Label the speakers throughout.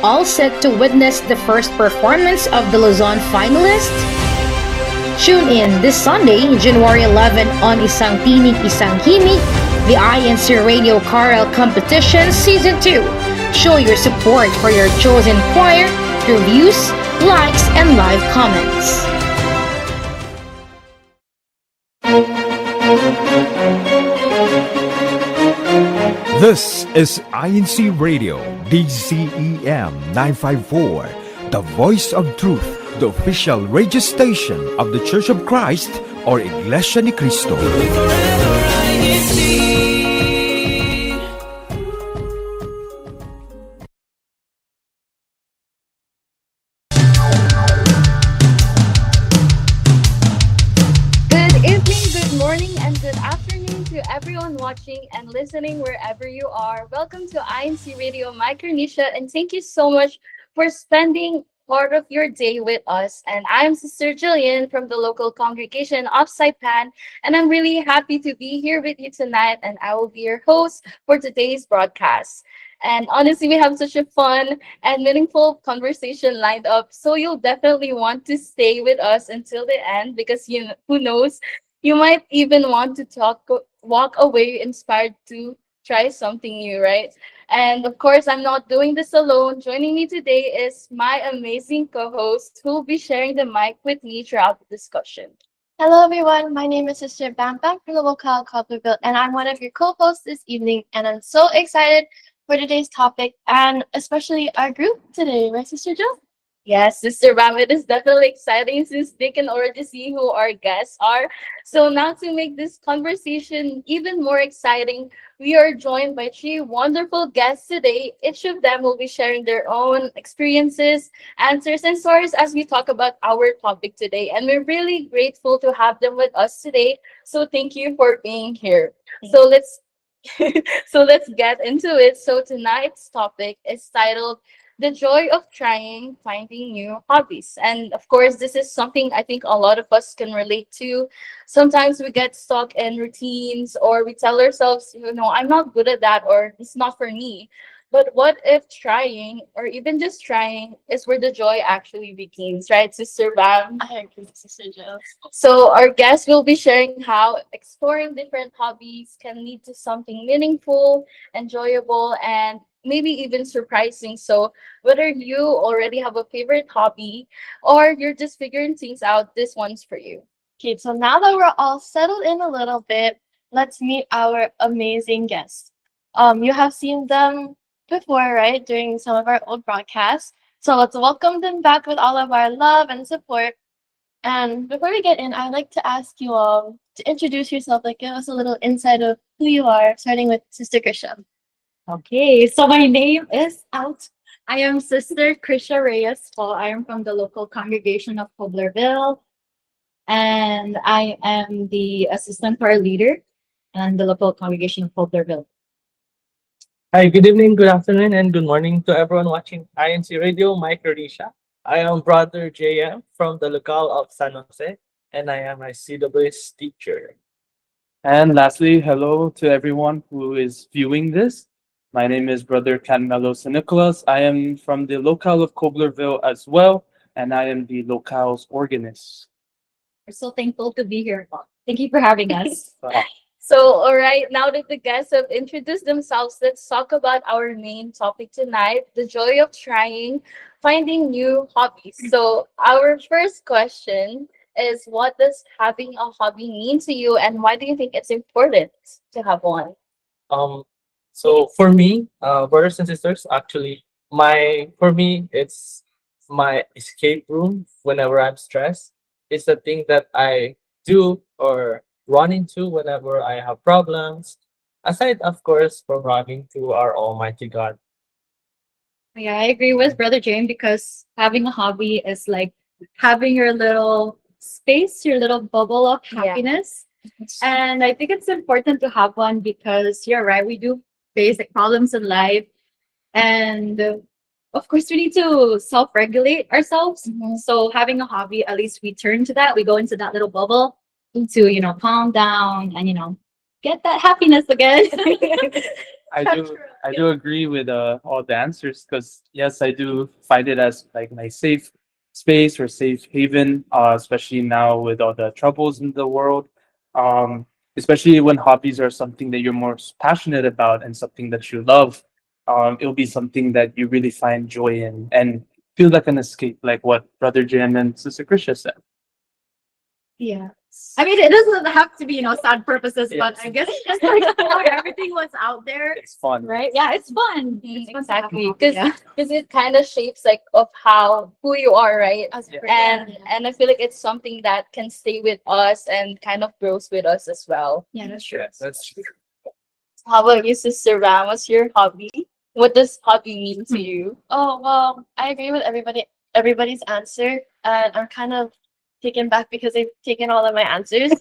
Speaker 1: all set to witness the first performance of the Luzon finalists? Tune in this Sunday, January 11 on Isang Tinig Isang Himig, the INCRadio Choral Competition Season 2. Show your support for your chosen choir through views, likes, and live comments.
Speaker 2: This is INCRadio DCEM 954, the voice of truth, the official radio station of the Church of Christ or Iglesianicristo.
Speaker 3: Everyone watching and listening wherever you are. Welcome to INCRadio Micronesia, and thank you so much for spending part of your day with us. And I'm Sister Jillian from the local congregation of Saipan, and I'm really happy to be here with you tonight, and I will be your host for today's broadcast. And honestly, we have such a fun and meaningful conversation lined up, so you'll definitely want to stay with us until the end because who knows, you might even want to walk away inspired to try something new, right? And of course, I'm not doing this alone. Joining me today is my amazing co-host who will be sharing the mic with me throughout the discussion.
Speaker 4: Hello, everyone. My name is Sister Bam Bam from the local Copperville, and I'm one of your co-hosts this evening. And I'm so excited for today's topic and especially our group today, right, Sister Jill?
Speaker 3: Yes, Sister Bam, it is definitely exciting since they can already see who our guests are. So now to make this conversation even more exciting, we are joined by three wonderful guests today. Each of them will be sharing their own experiences, answers, and stories as we talk about our topic today. And we're really grateful to have them with us today. So thank you for being here. So let's get into it. So tonight's topic is titled The Joy of Trying, Finding New Hobbies. And of course, this is something I think a lot of us can relate to. Sometimes we get stuck in routines or we tell ourselves, I'm not good at that or it's not for me. But what if trying or even just trying is where the joy actually begins, right, Sister Bam?
Speaker 4: I agree, Sister Jill.
Speaker 3: So our guests will be sharing how exploring different hobbies can lead to something meaningful, enjoyable, and maybe even surprising. So whether you already have a favorite hobby or you're just figuring things out, this one's for you.
Speaker 4: Okay, so now that we're all settled in a little bit, let's meet our amazing guests. You have seen them before, right, during some of our old broadcasts. So let's welcome them back with all of our love and support. And before we get in, I'd like to ask you all to introduce yourself, like give us a little insight of who you are, starting with Sister Krisha.
Speaker 5: Okay, so my name is out. I am Sister Krisha Reyes. I am from the local congregation of Poblerville, and I am the assistant choir leader in the local congregation of Poblerville.
Speaker 6: Hi, good evening, good afternoon, and good morning to everyone watching INCRadio Micronesia. I am Brother JM from the locale of San Jose, and I am a CWS teacher.
Speaker 7: And lastly, hello to everyone who is viewing this. My name is Brother Carmelo Nicholas. I am from the locale of Coblerville as well, and I am the locale's organist.
Speaker 5: We're so thankful to be here. Thank you for having us.
Speaker 3: So, all right, now that the guests have introduced themselves, let's talk about our main topic tonight, the joy of trying, finding new hobbies. So our first question is, what does having a hobby mean to you, and why do you think it's important to have one?
Speaker 6: So for me, brothers and sisters, actually, for me, it's my escape room whenever I'm stressed. It's the thing that I do or run into whenever I have problems. Aside, of course, from running to our Almighty God.
Speaker 5: Yeah, I agree with Brother James because having a hobby is like having your little space, your little bubble of happiness. And I think it's important to have one because you're right, we do basic problems in life. And of course, we need to self-regulate ourselves. So having a hobby, at least we turn to that. We go into that little bubble to, calm down and, get that happiness again.
Speaker 7: I do agree with all the answers because yes, I do find it as like my safe space or safe haven, especially now with all the troubles in the world. Um, Especially when hobbies are something that you're more passionate about and something that you love. It'll be something that you really find joy in and feel like an escape, like what Brother Jan and Sister Krisha said.
Speaker 5: Yeah. I mean, it doesn't have to be, sad purposes, but I guess it's just like everything was out there,
Speaker 7: It's fun.
Speaker 5: right? Yeah, it's fun. It's fun to have a
Speaker 3: Exactly,
Speaker 5: hobby,
Speaker 3: because
Speaker 5: yeah.
Speaker 3: it kind of shapes like of how who you are, right?
Speaker 4: As a
Speaker 3: And I feel like it's something that can stay with us and kind of grows with us as well.
Speaker 5: Yeah, that's true.
Speaker 6: Yes, that's true.
Speaker 3: How about you, Sister Ram? What's your hobby? What does hobby mean to you?
Speaker 4: Oh, well, I agree with everybody's answer, and I'm kind of taken back because they've taken all of my answers.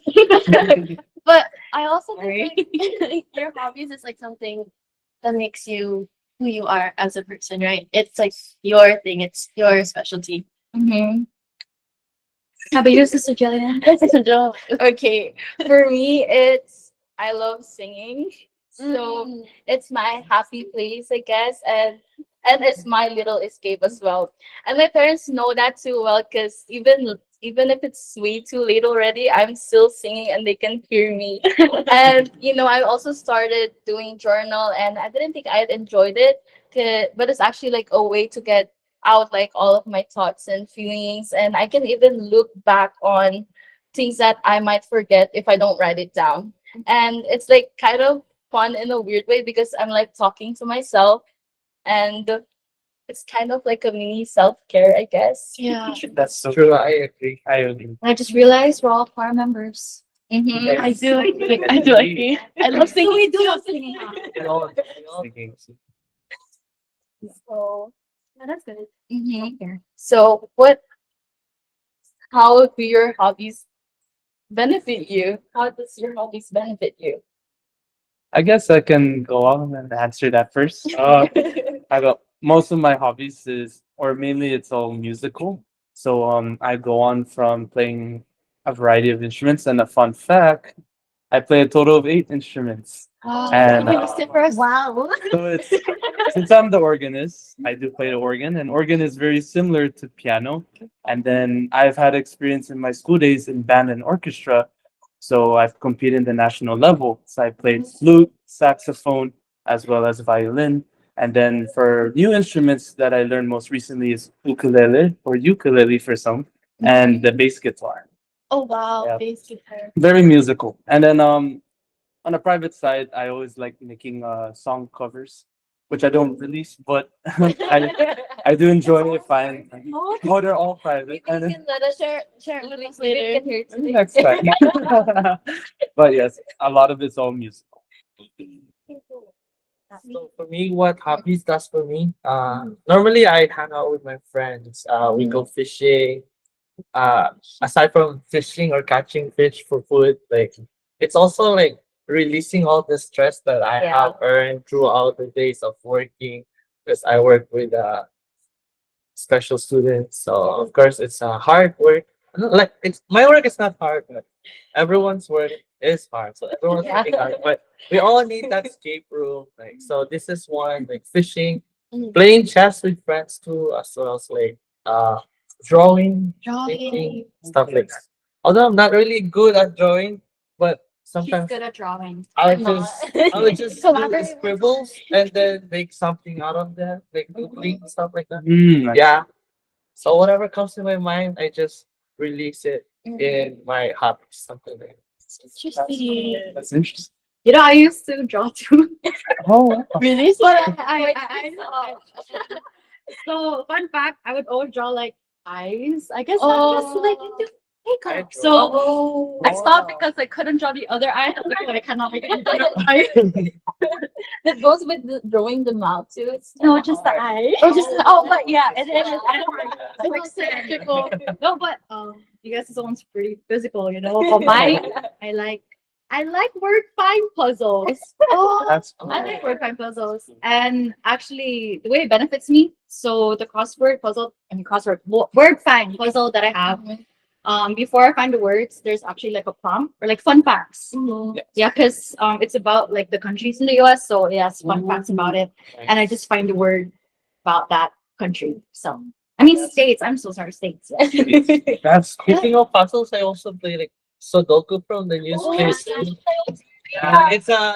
Speaker 4: But I also think like, your hobbies is like something that makes you who you are as a person, right? It's like your thing, it's your specialty.
Speaker 3: Mm-hmm.
Speaker 5: How about you, Sister Jillian?
Speaker 3: Okay, for me, I love singing, so it's my happy place, I guess, and it's my little escape as well. And my parents know that too well, because even if it's way too late already, I'm still singing and they can hear me. And I also started doing journal, and I didn't think I'd enjoyed it, but it's actually like a way to get out like all of my thoughts and feelings, and I can even look back on things that I might forget if I don't write it down. And it's like kind of fun in a weird way because I'm like talking to myself, and it's kind of like a mini self-care, I guess.
Speaker 4: Yeah.
Speaker 7: That's so
Speaker 6: True, I agree.
Speaker 7: I agree.
Speaker 5: I just realized we're all choir members.
Speaker 3: Mm-hmm.
Speaker 4: I do agree. I love singing.
Speaker 5: We do love singing.
Speaker 7: Thinking.
Speaker 3: So,
Speaker 5: Yeah, that's good.
Speaker 3: mhm. So how do your hobbies benefit you? How does your hobbies benefit you?
Speaker 7: I guess I can go on and answer that first. I got most of my hobbies or mainly it's all musical. So I go on from playing a variety of instruments, and a fun fact, I play a total of 8 instruments. And
Speaker 4: Can you list it for us?
Speaker 5: Wow.
Speaker 7: so it's since I'm the organist, I do play the organ, and organ is very similar to piano. And then I've had experience in my school days in band and orchestra. So I've competed in the national level. So I played flute, saxophone, as well as violin. And then for new instruments that I learned most recently is ukulele or ukulele for some, and the bass guitar.
Speaker 4: Oh wow,
Speaker 7: Yeah.
Speaker 4: bass guitar.
Speaker 7: Very musical. And then on a private side, I always like making song covers, which I don't release, but I do enjoy it. Fine. Oh, they're all private.
Speaker 3: You
Speaker 7: And
Speaker 3: can let us
Speaker 4: Share it with us
Speaker 3: we
Speaker 4: later.
Speaker 3: can hear it today.
Speaker 7: next time. But yes, a lot of it's all musical.
Speaker 6: So for me, what hobbies does for me? Normally I hang out with my friends. We go fishing. Aside from fishing or catching fish for food, like it's also like releasing all the stress that I
Speaker 3: Yeah.
Speaker 6: have earned throughout the days of working. Because I work with special students, so of course it's hard work. Like it's my work is not hard, but everyone's work is hard. So everyone's
Speaker 3: Yeah.
Speaker 6: working hard, but we all need that escape room. Like so, this is one like fishing,
Speaker 4: Mhm.
Speaker 6: playing chess with friends too, as well as like drawing,
Speaker 4: Drawing.
Speaker 6: painting, stuff like that. Although I'm not really good at drawing, but
Speaker 5: She's
Speaker 6: sometimes
Speaker 5: good at drawing.
Speaker 6: I would just do scribbles and then make something out of that, like doodling and stuff like that. Yeah. So whatever comes to my mind, I just release it in my hobbies, something like that.
Speaker 4: Interesting.
Speaker 7: That's interesting.
Speaker 5: I used to draw too.
Speaker 7: Oh,
Speaker 4: Really?
Speaker 5: But I so fun fact, I would always draw like eyes. I guess I'm just like into makeup.
Speaker 6: draw.
Speaker 5: So I stopped because I couldn't draw the other eye. I was like, I cannot make it the other eye.
Speaker 3: That goes with drawing the mouth too. It's
Speaker 5: No, just the eye. But yeah, it is. I don't know. It's like symmetrical. No, but you guys' one's pretty physical, But mine, I like word find puzzles.
Speaker 7: that's cool.
Speaker 5: I like word find puzzles, and actually, the way it benefits me. So the word find puzzle that I have, Before I find the words, there's actually like a prompt or like fun facts. Yeah, because it's about like the countries in the US, so it has fun facts about it, and I just find the word about that country. So I mean states. I'm so sorry, states.
Speaker 6: That's speaking of puzzles. I also play like Sudoku from the news space.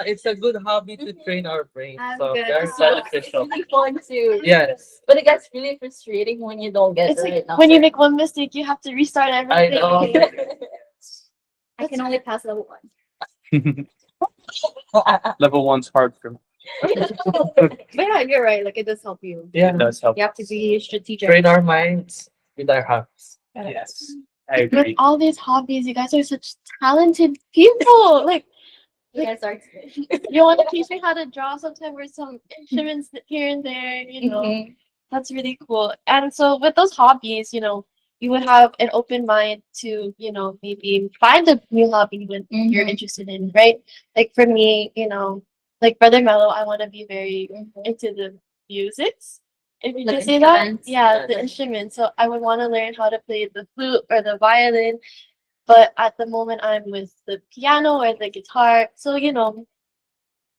Speaker 6: It's a good hobby to train our brains.
Speaker 5: I'm
Speaker 6: So
Speaker 5: good.
Speaker 6: very beneficial.
Speaker 3: Really fun too.
Speaker 6: Yes,
Speaker 3: But it gets really frustrating when you don't get
Speaker 4: It's
Speaker 3: the
Speaker 4: like
Speaker 3: right number.
Speaker 4: when you make one mistake, you have to restart
Speaker 6: I
Speaker 4: everything.
Speaker 6: know.
Speaker 5: I can only pass level 1.
Speaker 7: Level one's hard for me.
Speaker 5: But yeah, you're right. Like it does help you.
Speaker 6: Yeah,
Speaker 7: It does help.
Speaker 5: You have to be strategic.
Speaker 6: train our minds with our hobbies.
Speaker 7: Yes, I
Speaker 4: With
Speaker 7: agree.
Speaker 4: all these hobbies, you guys are such talented people. Like,
Speaker 5: You guys are.
Speaker 4: you want to teach me how to draw sometime or some instruments here and there, you know.
Speaker 3: Mhm.
Speaker 4: That's really cool. And so with those hobbies, you would have an open mind to, maybe find a new hobby when you're
Speaker 3: Mhm.
Speaker 4: interested in, right? Like for me, like Brother Mello, I want to be very into the musics. If you
Speaker 5: Like
Speaker 4: can say that,
Speaker 5: instruments?
Speaker 4: yeah, the instruments. So I would want to learn how to play the flute or the violin, but at the moment I'm with the piano or the guitar. So,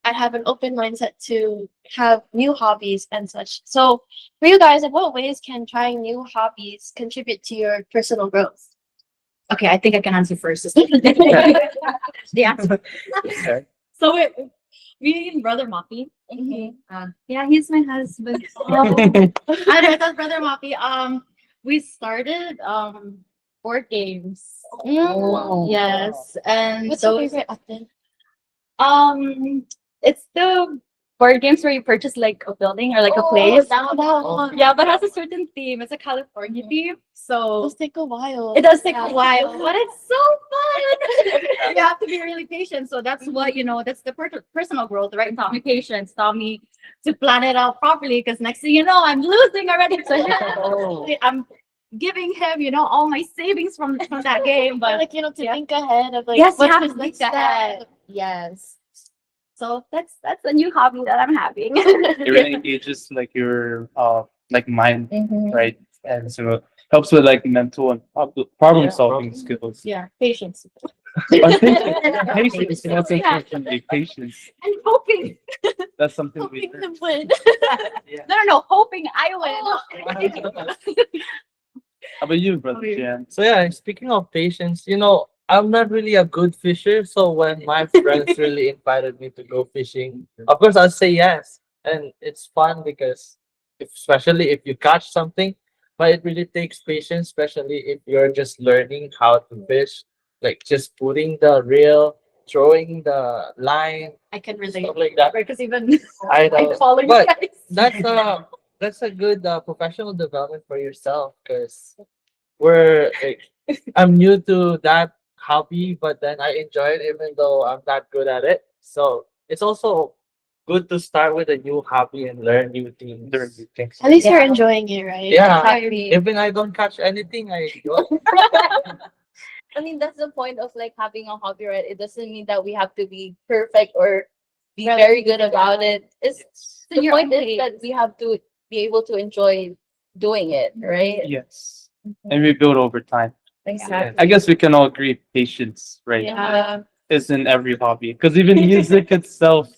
Speaker 4: I have an open mindset to have new hobbies and such. So, for you guys, in what ways can trying new hobbies contribute to your personal growth?
Speaker 5: Okay, I think I can answer first. The answer.
Speaker 7: Okay.
Speaker 5: So we and brother Moppy. Yeah, he's my husband. I thought brother Moppy. We started board games. Yes, and
Speaker 4: What's
Speaker 5: so
Speaker 4: your favorite Upton?
Speaker 5: it's the board games where you purchase like a building or like a place.
Speaker 4: That one.
Speaker 5: Yeah, but it has a certain theme. It's a California theme, so
Speaker 4: Those take a while.
Speaker 5: it does take
Speaker 4: Yeah.
Speaker 5: a while, but it's so fun. You have to be really patient. So that's what, that's the personal growth, right? Taught me patience, taught me to plan it out properly. Because next thing you know, I'm losing already to him. I'm giving him, all my savings from that game.
Speaker 4: But
Speaker 5: But
Speaker 4: like, to think ahead of like
Speaker 5: yes, you
Speaker 4: what's
Speaker 5: have
Speaker 4: the
Speaker 5: to
Speaker 4: next
Speaker 5: think
Speaker 4: step.
Speaker 5: ahead. Yes. So that's a new hobby that I'm having.
Speaker 7: It really engages like your like mind, right? And so it helps with like mental and problem solving skills.
Speaker 5: Yeah, patience
Speaker 7: I think patience. That's importantly patience.
Speaker 5: and hoping.
Speaker 7: That's something we
Speaker 4: Hoping
Speaker 7: learned.
Speaker 4: to win.
Speaker 5: No, hoping I win.
Speaker 7: How about you, brother
Speaker 5: you?
Speaker 7: Jan?
Speaker 6: So yeah, speaking of patience, I'm not really a good fisher. So when my friends really invited me to go fishing, of course I'll say yes, and it's fun because especially if you catch something, but it really takes patience, especially if you're just learning how to fish, like just putting the reel, throwing the line,
Speaker 5: I can relate.
Speaker 6: stuff like that.
Speaker 5: Because even
Speaker 6: I
Speaker 5: I
Speaker 6: know,
Speaker 5: follow you
Speaker 6: but
Speaker 5: guys.
Speaker 6: that's a good professional development for yourself because we're like, I'm new to that hobby, but then I enjoy it even though I'm not good at it. So it's also good to start with a new hobby and learn new things.
Speaker 7: Learn new things.
Speaker 4: At least you're
Speaker 5: Yeah.
Speaker 4: enjoying it, right?
Speaker 6: Yeah,
Speaker 5: Exactly.
Speaker 6: even I don't catch anything, I enjoy.
Speaker 3: I mean, that's the point of like having a hobby, right? It doesn't mean that we have to be perfect or be
Speaker 4: Right.
Speaker 3: very good about it. It's the
Speaker 5: your
Speaker 3: point
Speaker 5: own
Speaker 3: is
Speaker 5: pace.
Speaker 3: that we have to be able to enjoy doing it, right?
Speaker 7: Yes. And we build over time.
Speaker 3: Exactly.
Speaker 7: I guess we can all agree patience, right?
Speaker 4: Yeah.
Speaker 7: Is in every hobby. Because even music itself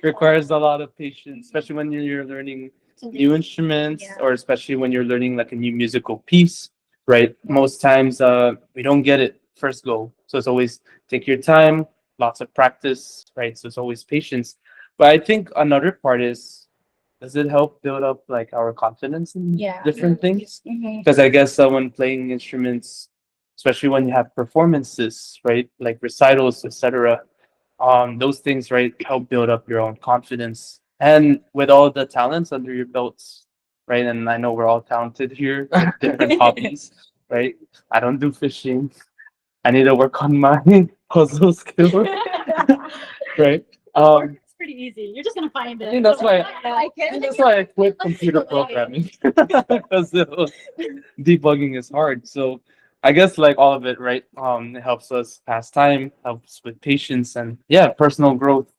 Speaker 7: requires a lot of patience, especially when you're learning new instruments or especially when you're learning like a new musical piece, right? Most times we don't get it first go. So it's always take your time, lots of practice, right? So it's always patience. But I think another part is does it help build up like our confidence in
Speaker 3: Yeah.
Speaker 7: different things?
Speaker 3: Mhm.
Speaker 7: Because I guess when playing instruments, especially when you have performances, right? Like recitals, etc. Those things, right, help build up your own confidence. And with all the talents under your belts, right? And I know we're all talented here with different hobbies, right? I don't do fishing. I need to work on my puzzle skill, right?
Speaker 5: It's pretty easy. You're just gonna find
Speaker 7: I
Speaker 5: it.
Speaker 7: think that's why
Speaker 5: I can.
Speaker 7: that's why I quit computer programming because debugging is hard. So I guess like all of it, right? It helps us pass time, helps with patience, and yeah, personal growth.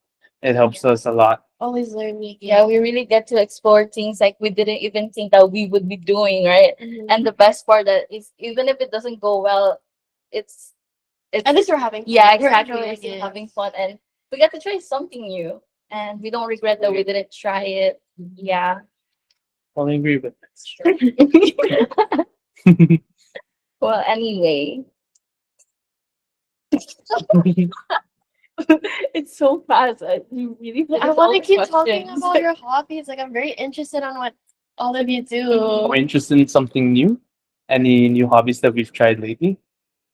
Speaker 7: It helps us a lot.
Speaker 4: Always learning.
Speaker 3: Yeah, we really get to explore things like we didn't even think that we would be doing, right?
Speaker 4: Mhm.
Speaker 3: And the best part that is even if it doesn't go well it's
Speaker 4: At least we're having fun.
Speaker 3: yeah,
Speaker 4: We're
Speaker 3: exactly.
Speaker 4: enjoying
Speaker 3: We're still
Speaker 4: it.
Speaker 3: having fun, and we got to try something new, and we don't regret that we didn't try it. Yeah.
Speaker 7: I'll agree with
Speaker 3: Well, anyway, it's so fast. You really
Speaker 4: I
Speaker 3: finished all
Speaker 4: want to
Speaker 3: the
Speaker 4: keep talking
Speaker 3: questions.
Speaker 4: about your hobbies. Like, I'm very interested on what all of you
Speaker 7: Are we
Speaker 4: do.
Speaker 7: interested in something new? Any new hobbies that we've tried lately?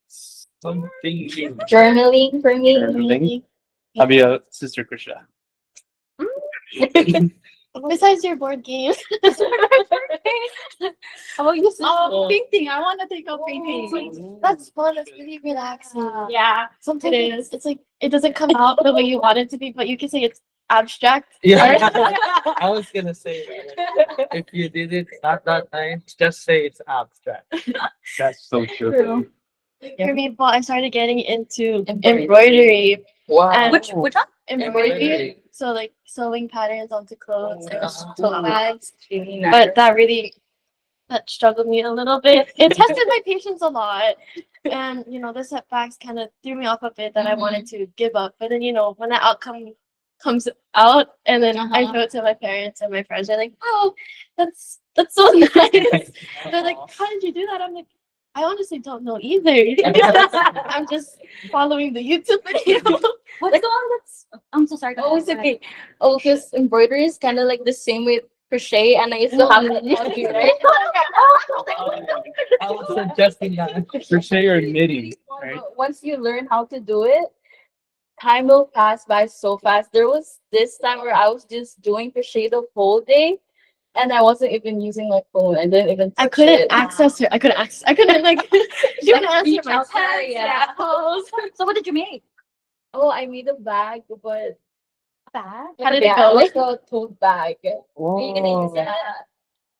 Speaker 6: Something
Speaker 3: Journaling for me.
Speaker 7: Journaling? How about Sister Krisha?
Speaker 4: Besides your board games.
Speaker 3: How about you,
Speaker 5: Oh,
Speaker 3: sister?
Speaker 5: painting. I want to take up painting.
Speaker 4: That's fun. That's really relaxing.
Speaker 5: Yeah,
Speaker 4: Sometimes
Speaker 5: it is.
Speaker 4: it's like it doesn't come out the way you want it to be, but you can say it's abstract.
Speaker 6: Yeah, I was gonna say that. If you did it at that time, just say it's abstract.
Speaker 7: That's so true.
Speaker 4: For me, Paul, I started getting into
Speaker 3: Embroidery.
Speaker 4: embroidery.
Speaker 6: Wow.
Speaker 4: And
Speaker 5: Which one?
Speaker 4: embroidery. So like sewing patterns onto clothes and tote bags.
Speaker 3: Really nice.
Speaker 4: But that struggled me a little bit. It tested my patience a lot. And the setbacks kind of threw me off a bit that I wanted to give up. But then, when the outcome comes out and then I show it to my parents and my friends, they're like, oh, that's so nice. They're like, how did you do that? I'm like, I honestly don't know either. I'm just following the YouTube video.
Speaker 5: What's the one that's? I'm so sorry.
Speaker 3: Oh, it's okay. Oh, because embroidery is kind of like the same with crochet, and I used to have that hobby, right?
Speaker 6: I was suggesting that.
Speaker 7: Crochet or knitting, right?
Speaker 3: Once you learn how to do it, time will pass by so fast. There was this time where I was just doing crochet the whole day, and I wasn't even using my phone. I didn't even.
Speaker 4: I
Speaker 3: touch
Speaker 4: couldn't
Speaker 3: it.
Speaker 4: access her. I couldn't like you can answer
Speaker 3: reach
Speaker 4: my
Speaker 3: out to her,
Speaker 4: text.
Speaker 3: yeah.
Speaker 5: So what did you make?
Speaker 3: Oh, I made a bag, but
Speaker 5: Bag.
Speaker 4: How did it
Speaker 3: yeah,
Speaker 4: go?
Speaker 3: like a tote bag.
Speaker 7: Whoa.
Speaker 3: Yeah.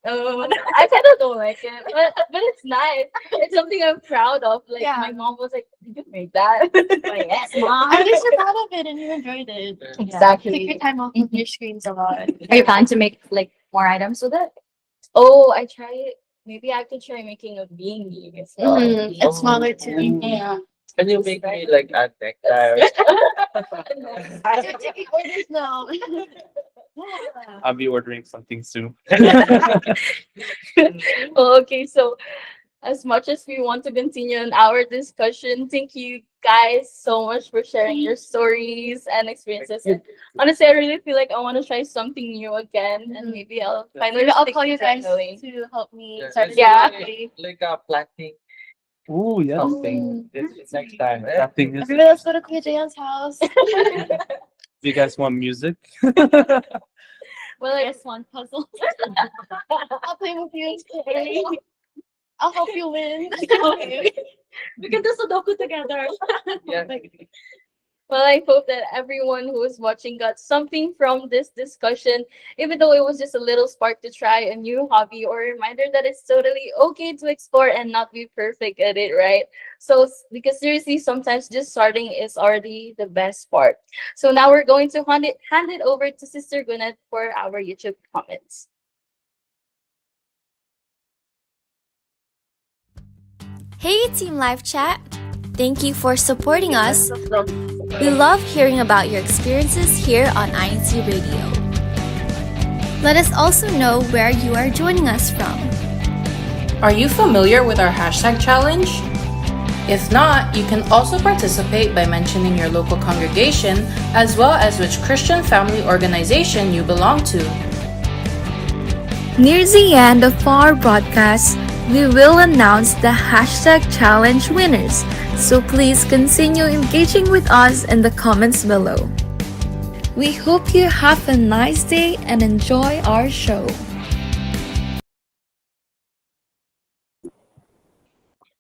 Speaker 3: I kind of don't like it, but it's nice. It's something I'm proud of. Like
Speaker 4: Yeah.
Speaker 3: my mom was like, "You made that." Like, yes, mom.
Speaker 4: At least you're proud of it and you enjoyed it. Take your
Speaker 3: Exactly.
Speaker 4: time off of your screens a lot.
Speaker 5: Are you planning to make like more items with it?
Speaker 3: Oh, I try it. Maybe I could try making a beanie as well.
Speaker 4: It's smaller too.
Speaker 3: Yeah.
Speaker 6: Can you make me like a necktie?
Speaker 4: You're taking orders now.
Speaker 7: I'll be ordering something soon.
Speaker 3: Well, okay, so as much as we want to continue in our discussion, thank you guys so much for sharing your stories and experiences. And honestly, I really feel like I want to try something new again, and maybe I'll finally
Speaker 4: Maybe I'll
Speaker 3: stick
Speaker 4: call
Speaker 3: to
Speaker 4: you guys
Speaker 3: journaling.
Speaker 4: to help me
Speaker 6: Yeah,
Speaker 4: start
Speaker 6: it's
Speaker 4: a
Speaker 3: Yeah.
Speaker 4: hobby.
Speaker 6: like a planting
Speaker 7: Ooh, yeah.
Speaker 6: something. It's next time.
Speaker 7: Crafting is.
Speaker 4: Everybody, let's go to Kuya Jayan's house.
Speaker 7: Do you guys want music?
Speaker 3: Well, like,
Speaker 5: Yes, one puzzle.
Speaker 4: I'll play with you. I'll help you win.
Speaker 5: We can do Sudoku together.
Speaker 6: Yeah.
Speaker 3: well, I hope that everyone who is watching got something from this discussion, even though it was just a little spark to try a new hobby or a reminder that it's totally okay to explore and not be perfect at it, right? So, because seriously, sometimes just starting is already the best part. So now we're going to hand it over to Sister Gwyneth for our YouTube comments.
Speaker 8: Hey Team Live Chat! Thank you for supporting us. We love hearing about your experiences here on INC Radio. Let us also know where you are joining us from.
Speaker 9: Are you familiar with our hashtag challenge? If not, you can also participate by mentioning your local congregation as well as which Christian family organization you belong to.
Speaker 8: Near the end of our broadcast, we will announce the hashtag challenge winners, so please continue engaging with us in the comments below. We hope you have a nice day and enjoy our show.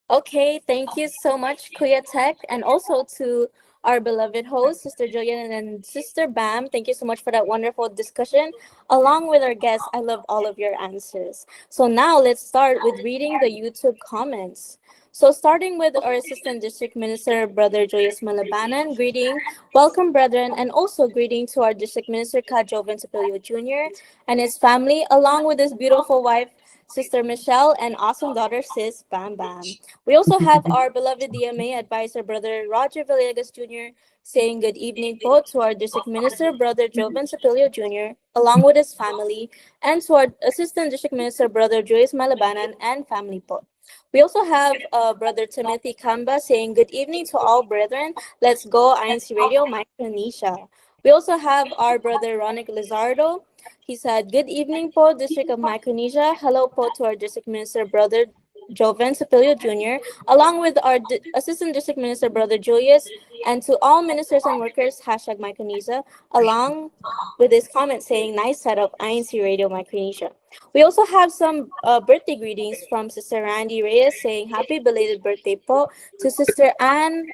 Speaker 10: Okay, thank you so much, Kuya Tech, and also to our beloved hosts, Sister Jillian and Sister Bam. Thank you so much for that wonderful discussion. Along with our guests, I love all of your answers. So now let's start with reading the YouTube comments. So starting with our Assistant District Minister, Brother Joyce Malabanan, greeting, welcome brethren, and also greeting to our District Minister, Ka Joven Sapilio Jr. and his family, along with his beautiful wife, Sister Michelle, and awesome daughter, Sis Bam Bam. We also have our beloved DMA advisor, Brother Roger Villegas Jr., saying good evening po to our district minister, Brother Joven Sapilio Jr., along with his family, and to our assistant district minister, Brother Joyce Malabanan, and family po. We also have Brother Timothy Kamba saying good evening to all brethren. Let's go INCRadio Micronesia. We also have our brother Ronick Lizardo. He said, good evening po, District of Micronesia. Hello po to our District Minister, Brother Joven Sapilio Jr., along with our Assistant District Minister, Brother Julius, and to all ministers and workers, hashtag Micronesia, along with this comment saying, nice setup, INCRadio Micronesia. We also have some birthday greetings from Sister Randy Reyes saying, happy belated birthday po to Sister Anne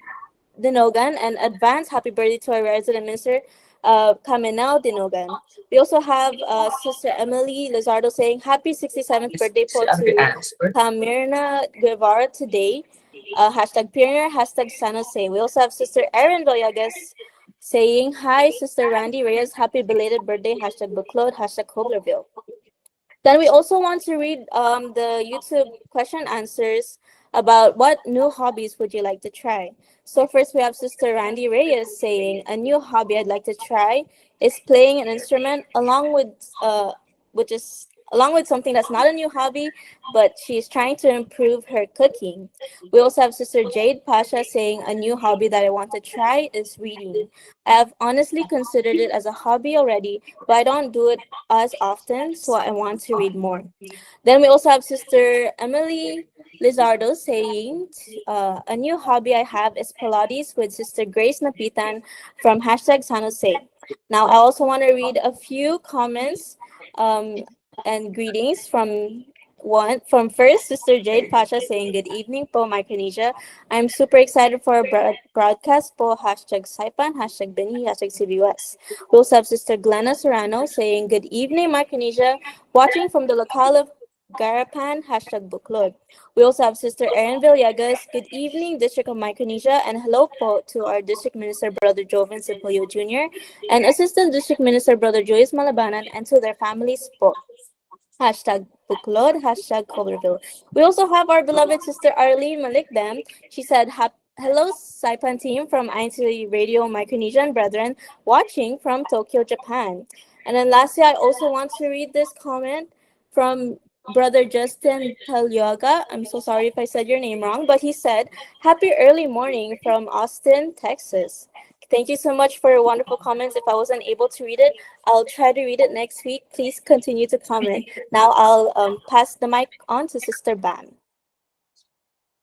Speaker 10: Dinogan, and advance happy birthday to our resident minister, Caminal Dinogan. We also have Sister Emily Lizardo saying happy 67th birthday po to Tamirna Guevara today. Hashtag Pioneer, hashtag San Jose. We also have Sister Erin Villegas saying hi, Sister Randy Reyes, happy belated birthday, hashtag Buclode, hashtag Coblerville. Then we also want to read the YouTube question answers about what new hobbies would you like to try. So first we have Sister Randy Reyes saying a new hobby I'd like to try is playing an instrument along with something that's not a new hobby, but she's trying to improve her cooking. We also have Sister Jade Pasha saying a new hobby that I want to try is reading. I have honestly considered it as a hobby already, but I don't do it as often, so I want to read more. Then we also have Sister Emily Lizardo saying, a new hobby I have is Pilates with Sister Grace Napitan from hashtag San Jose. Now, I also want to read a few comments and greetings from first Sister Jade Pasha saying good evening po Micronesia. I'm super excited for our broadcast po hashtag Saipan, hashtag Bini, hashtag CBUS. We also have Sister Glenna Serrano saying good evening Micronesia, watching from the locale of Garapan, hashtag Buklod. We also have Sister Erin Villegas, good evening District of Micronesia, and hello po to our District Minister Brother Joven Cipolio Jr. and Assistant District Minister Brother Joyce Malabanan, and to their families po. Hashtag Buklod, hashtag Coverville. We also have our beloved Sister Arlene Malikdam. She said, hello Saipan team from INCRadio Micronesian Brethren, watching from Tokyo, Japan. And then lastly, I also want to read this comment from Brother Justin Talyoga. I'm so sorry if I said your name wrong, but he said, happy early morning from Austin, Texas. Thank you so much for your wonderful comments. If I wasn't able to read it, I'll try to read it next week. Please continue to comment. Now I'll pass the mic on to Sister Bam.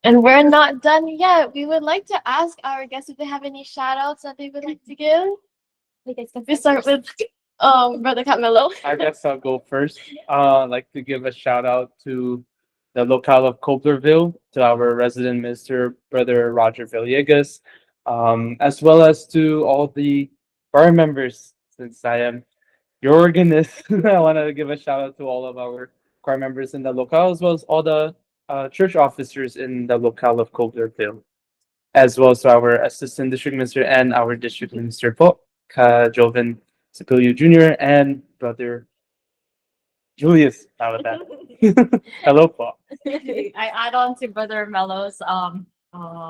Speaker 4: And we're not done yet. We would like to ask our guests if they have any shout outs that they would like to give. We start with Brother Camilo.
Speaker 7: I guess I'll go first. I'd like to give a shout out to the locale of Coblerville, to our resident minister, Brother Roger Villegas, as well as to all the choir members. Since I am your organist, I want to give a shout out to all of our choir members in the locale, as well as all the church officers in the locale of Coblerville, as well as to our assistant district minister and our district minister, Joven Sapilio Jr. and Brother Julius. How about that? Hello, Paul.
Speaker 5: I add on to Brother Mello's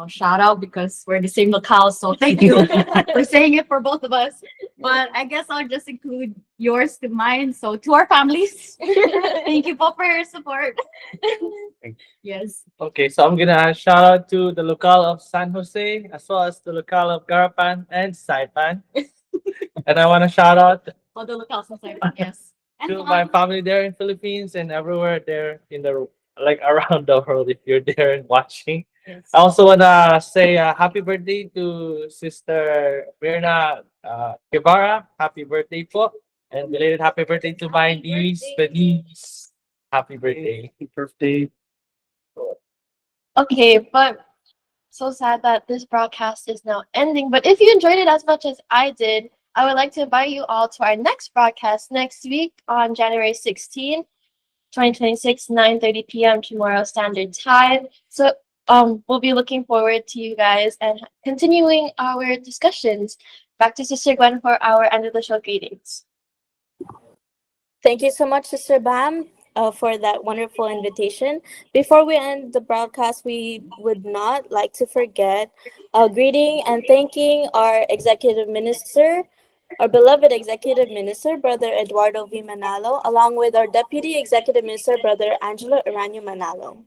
Speaker 5: shout out because we're the same locale, so thank you for saying it for both of us. But I guess I'll just include yours to mine. So to our families, thank you both for your support. Yes.
Speaker 6: Okay, so I'm gonna shout out to the locale of San Jose as well as the locale of Garapan and Saipan. And I want to shout out
Speaker 5: All the locales inside, yes.
Speaker 6: to my family there in Philippines and everywhere there in the around the world if you're there and watching.
Speaker 5: Yes.
Speaker 6: I also want to say happy birthday to Sister Mirna Guevara. Happy birthday po. And belated happy birthday to my niece, Benice. Happy birthday.
Speaker 7: Happy birthday.
Speaker 4: Okay, but so sad that this broadcast is now ending. But if you enjoyed it as much as I did, I would like to invite you all to our next broadcast next week on January 16, 2026, 9:30 p.m. tomorrow Standard Time. So we'll be looking forward to you guys and continuing our discussions. Back to Sister Gwen for our end of the show greetings.
Speaker 10: Thank you so much, Sister Bam. for that wonderful invitation. Before we end the broadcast, we would not like to forget greeting and thanking our executive minister, our beloved executive minister, Brother Eduardo V. Manalo, along with our deputy executive minister, Brother Angelo Aranyo Manalo.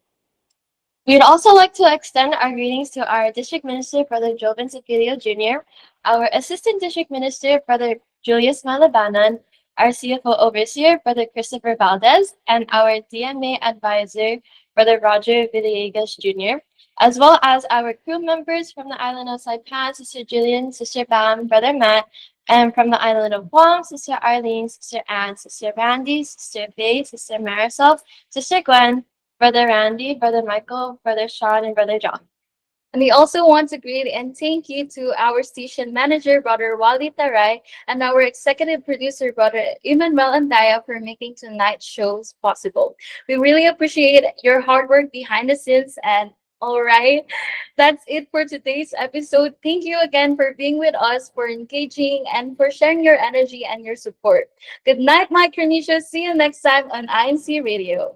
Speaker 4: We'd also like to extend our greetings to our District Minister, Brother Joven Cepilio Jr., our Assistant District Minister, Brother Julius Malabanan, our CFO Overseer, Brother Christopher Valdez, and our DMA Advisor, Brother Roger Villegas Jr., as well as our crew members from the island of Saipan, Sister Jillian, Sister Bam, Brother Matt, and from the island of Guam, Sister Arlene, Sister Anne, Sister Randy, Sister Faye, Sister Marisol, Sister Gwen, Brother Randy, Brother Michael, Brother Sean, and Brother John.
Speaker 3: And we also want to greet and thank you to our station manager, Brother Wally Taray, and our executive producer, Brother Emmanuel Andaya, for making tonight's shows possible. We really appreciate your hard work behind the scenes. And all right, that's it for today's episode. Thank you again for being with us, for engaging, and for sharing your energy and your support. Good night, Micronesia. See you next time on INC Radio.